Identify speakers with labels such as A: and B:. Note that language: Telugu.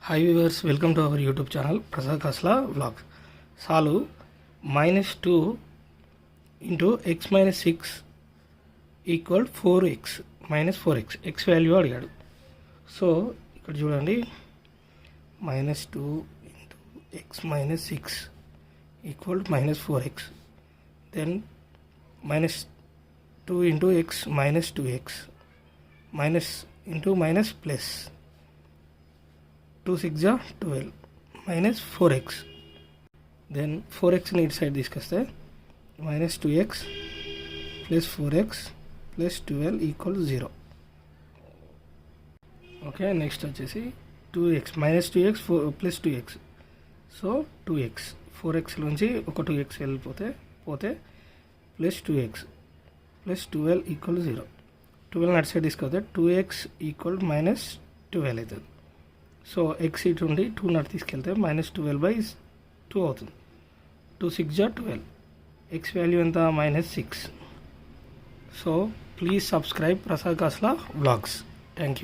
A: Hi viewers, welcome to our YouTube channel Prasad Kasla Vlogs. Solve -2 into x minus 6 equal 4x minus 4x. X value అడిగాడు. సో ఇక్కడ చూడండి -2 into x minus 6 equal minus 4x. Then -2 into x minus 2x minus into minus plus 2 6 12 minus 4x. Then 4x ని ఇటు సైడ్ తీసుకొస్తే minus 2x plus 4x plus 12 equals 0. Okay, next వచ్చేసి 2x minus 2x plus 2x. So 2x 4x నుంచి ఒక 2x వెళ్ళిపోతే ప్లస్ 2x ప్లస్ 12 ఈక్వల్ 0. 12 అటు సైడ్ తీసుకొస్తే 2x ఈక్వల్ మైనస్ 12 అవుతుంది. సో ఎక్స్ ఇటు ఉండి 2 నాట్ తీసుకెళ్తే -12/2 అవుతుంది. 2 6 12. ఎక్స్ వాల్యూ ఎంత -6. So please subscribe Prasad Kasla vlogs. Thank you.